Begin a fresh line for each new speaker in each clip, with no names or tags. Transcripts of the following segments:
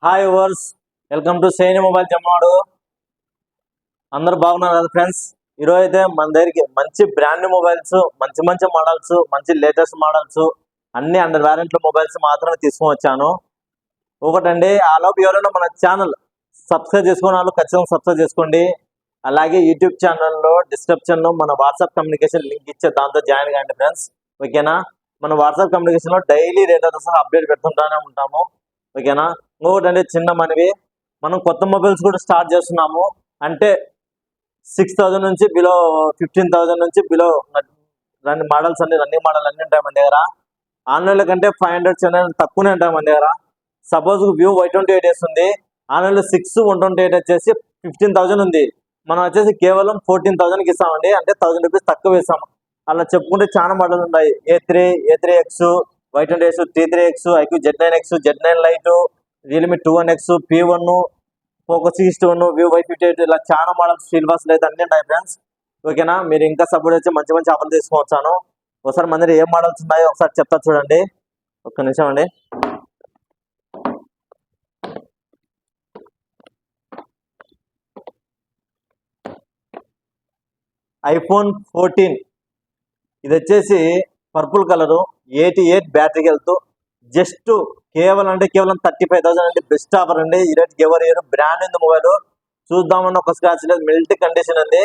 Hi ఓవర్స్, welcome to Saini mobile జమ్మాడు. అందరూ బాగున్నారు కదా ఫ్రెండ్స్? ఈరోజు అయితే మన దగ్గరికి మంచి బ్రాండ్ మొబైల్స్, మంచి మంచి మోడల్స్, మంచి లేటెస్ట్ మోడల్స్, అన్ని అండర్ వారెంటీ మొబైల్స్ మాత్రమే తీసుకొని వచ్చాను. ఒకటండి, ఆలోపు ఎవరైనా మన ఛానల్ సబ్స్క్రైబ్ చేసుకున్న వాళ్ళు ఖచ్చితంగా సబ్స్క్రైబ్ చేసుకోండి. అలాగే యూట్యూబ్ ఛానల్లో డిస్క్రిప్షన్లో మన వాట్సాప్ కమ్యూనికేషన్ లింక్ ఇచ్చే దాంతో జాయిన్ కాండి ఫ్రెండ్స్. ఓకేనా? మన వాట్సాప్ కమ్యూనికేషన్లో డైలీ రేట్లతో సహా అప్డేట్ పెడుతుంటానే ఉంటాము. ఓకేనా? ఇంకొకటి అంటే చిన్న మనవి, మనం కొత్త మొబైల్స్ కూడా స్టార్ట్ చేస్తున్నాము. అంటే 6,000 నుంచి బిలో 15,000 నుంచి బిలో రన్నింగ్ మోడల్స్ అన్ని అన్ని ఉంటాయి మన దగ్గర. ఆన్లైన్లో కంటే 500 ఛానల్ తక్కువనే ఉంటాయి మన దగ్గర. సపోజ్ వ్యూ Y28 వస్తుంది, ఆన్లైన్లో 6/128 వచ్చేసి 15,000 ఉంది. మనం వచ్చేసి కేవలం 14,000కి ఇస్తామండి. అంటే 1000 రూపీస్ తక్కువ ఇస్తాము. అలా చెప్పుకుంటే చాలా మోడల్స్ ఉన్నాయి. A3X, Y28, T3X, IQ Z9X, Z9 Lite, Realme 2X, P1, Poco 61, Vivo Y58, ఇలా చాలా మోడల్స్ సిల్వర్స్ అయితే అన్ని ఉన్నాయి ఫ్రెండ్స్. ఓకేనా? మీరు ఇంకా సపోర్ట్ వచ్చి మంచి మంచి ఆఫర్లు తీసుకోవచ్చాను. ఒకసారి మన దగ్గర ఏం మోడల్స్ ఉన్నాయో ఒకసారి చెప్తా చూడండి. ఒక్క నిమిషం అండి. iPhone 14 ఇది వచ్చేసి purple colour, 88 battery health, just కేవలం 35,000 అండి. బెస్ట్ ఆఫర్ అండి. ఈ రేట్ ఎవరు బ్రాండ్ ఉంది మొబైల్. చూద్దామన్న ఒక స్క్రాచ్ లేదు, మిల్ట్ కండిషన్ అండి.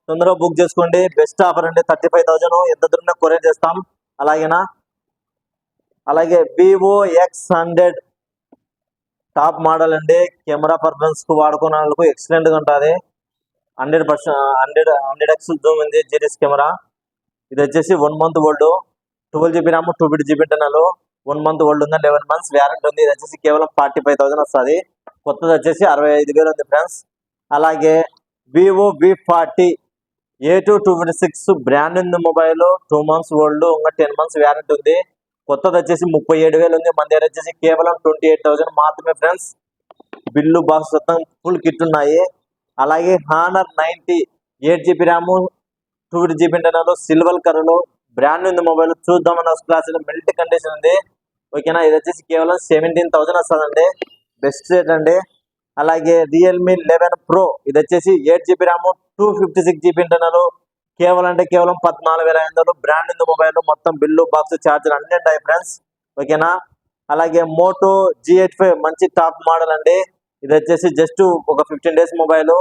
తొందరగా బుక్ చేసుకోండి. బెస్ట్ ఆఫర్ అండి. 35,000 ఎంత దూరం కొరియర్ చేస్తాం. అలాగేనా? అలాగే Vivo X100 టాప్ మోడల్ అండి. కెమెరా పర్ఫార్మెన్స్ కు వాడుకున్న వాళ్ళకు ఎక్సలెంట్ గా ఉంటుంది. 100x జూమ్ ఉంది, జీరీస్ కెమెరా. ఇది వచ్చేసి 1 month old, 12GB RAM, 250GB internal, 1 month old ఉంది, 11 months వ్యారంటీ ఉంది. ఇది వచ్చేసి కేవలం 45,000 వస్తుంది. కొత్తది వచ్చేసి 65,000 ఉంది ఫ్రెండ్స్. అలాగే Vivo V40 A2 256 బ్రాండ్ ఉంది మొబైల్, 2 months ఓల్డ్, ఇంకా 10 months వ్యారంటీ ఉంది. కొత్తది వచ్చేసి 37,000 ఉంది. మన దగ్గర వచ్చేసి కేవలం 28,000 మాత్రమే ఫ్రెండ్స్. బిల్లు బాక్స్ మొత్తం ఫుల్ కిట్ ఉన్నాయి. అలాగే Honor 90 8GB RAM, 250GB internal, silver colour, brand ఉంది మొబైల్. చూద్దామన్న క్లాస్ మిల్ట్ కండిషన్ ఉంది. ఓకేనా? ఇది వచ్చేసి కేవలం 17,000 వస్తుందండి. బెస్ట్ రేట్ అండి. అలాగే రియల్మీ 11 Pro ఇది వచ్చేసి 8GB RAM, 256GB ఇంటర్నల్, కేవలం 14,500. బ్రాండ్ ఉంది మొబైల్. మొత్తం బిల్లు బాక్స్ ఛార్జర్ అన్ని ఉంటాయి ఫ్రెండ్స్. ఓకేనా? అలాగే మోటో G85 మంచి టాప్ మోడల్ అండి. ఇది వచ్చేసి జస్ట్ ఒక 15 days మొబైల్.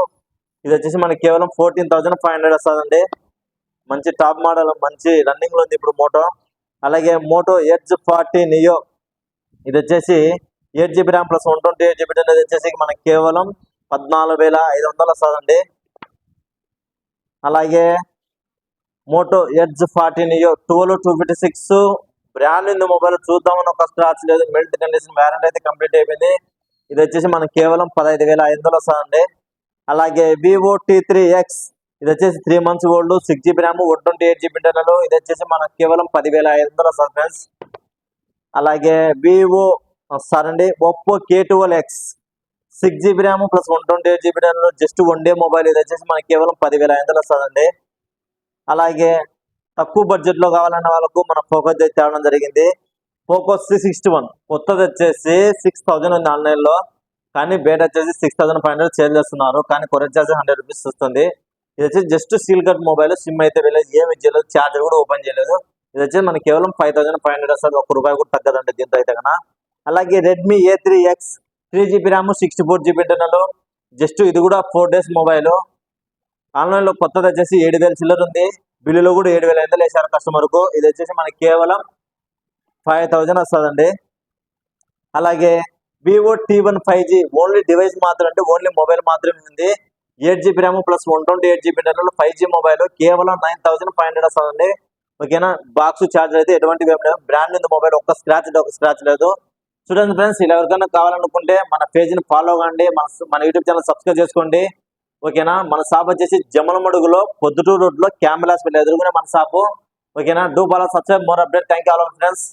ఇది వచ్చేసి మనకి కేవలం 14,500 వస్తుందండి. మంచి టాప్ మోడల్, మంచి రన్నింగ్ లో ఉంది ఇప్పుడు మోటో. అలాగే మోటో ఎడ్జ్ 40 నియో ఇది వచ్చేసి 8GB RAM ప్లస్ 128GB అనేది వచ్చేసి మనకి కేవలం 14,500 వస్తుందండి. అలాగే మోటో ఎడ్జ్ 40 నియో 256 బ్రాండ్ ఉంది మొబైల్. చూద్దామని ఒక స్క్రాచ్ లేదు, మెల్ట్ కండిషన్, వ్యారంటీ అయితే కంప్లీట్ అయిపోయింది. ఇది వచ్చేసి మనకి కేవలం 15,500 వస్తుందండి. అలాగే Vivo T3X ఇది వచ్చేసి 3 months old, 6GB RAM, 128GB internal, ఇది వచ్చేసి మనకు కేవలం 10,500 వస్తుంది ఫ్రెండ్స్. అలాగే Oppo K12X 6GB RAM plus 128GB internal, just 1 day mobile. ఇది వచ్చేసి మనకి కేవలం 10,500 వస్తుందండి. అలాగే తక్కువ బడ్జెట్ లో కావాలన్న వాళ్ళకు మన పోకో తేవడం జరిగింది. పోకో C61 కొత్తది వచ్చేసి 6,000 ఉంది ఆన్లైన్ లో, కానీ బేట వచ్చేసి 6,500 సేల్ చేస్తున్నారు. కానీ కొరియర్ చార్జ్ 100 రూపీస్ వస్తుంది. ఇది వచ్చి just seal cut mobile, SIM అయితే వెళ్ళలేదు, ఏమి చేయలేదు, ఛార్జర్ కూడా ఓపెన్ చేయలేదు. ఇది వచ్చి మనకి కేవలం 5,500 వస్తుంది. ₹1 కూడా తగ్గదండి దీంతో అయితే కన్నా. అలాగే Redmi A3X 3GB RAM, 64GB internal, just ఇది కూడా 4 days మొబైల్. ఆన్లైన్ లో కొత్తది వచ్చేసి 7,000 చిల్లర ఉంది. బిల్లులో కూడా 7,500 వేసారు కస్టమర్ కు. ఇది వచ్చేసి మనకి కేవలం 5,000 వస్తుందండి. అలాగే Vivo T1 5G only device మాత్రం, అంటే ఓన్లీ మొబైల్ మాత్రమే ఉంది. 8GB RAM plus 128GB internal, 5G mobile, కేవలం 9,500 వస్తుందండి. ఓకేనా? బాక్స్ ఛార్జర్ అయితే ఎటువంటి బ్రాండ్ ఉంది మొబైల్. ఒక్క స్క్రాచ్ లేదు. చూడండి ఫ్రెండ్స్, ఇలా ఎవరికైనా కావాలనుకుంటే మన పేజ్ని ఫాలో అవ్వండి, మన యూట్యూబ్ ఛానల్ సబ్స్క్రైబ్ చేసుకోండి. ఓకేనా? మన షాప్ వచ్చేసి జమ్మలమడుగులో పొద్దుటూరు రోడ్ లో క్యాంబల్ హాస్పిటల్ ఎదురుగానే మన షాపు. ఓకేనా? Do follow, subscribe, more update. Thank you all friends.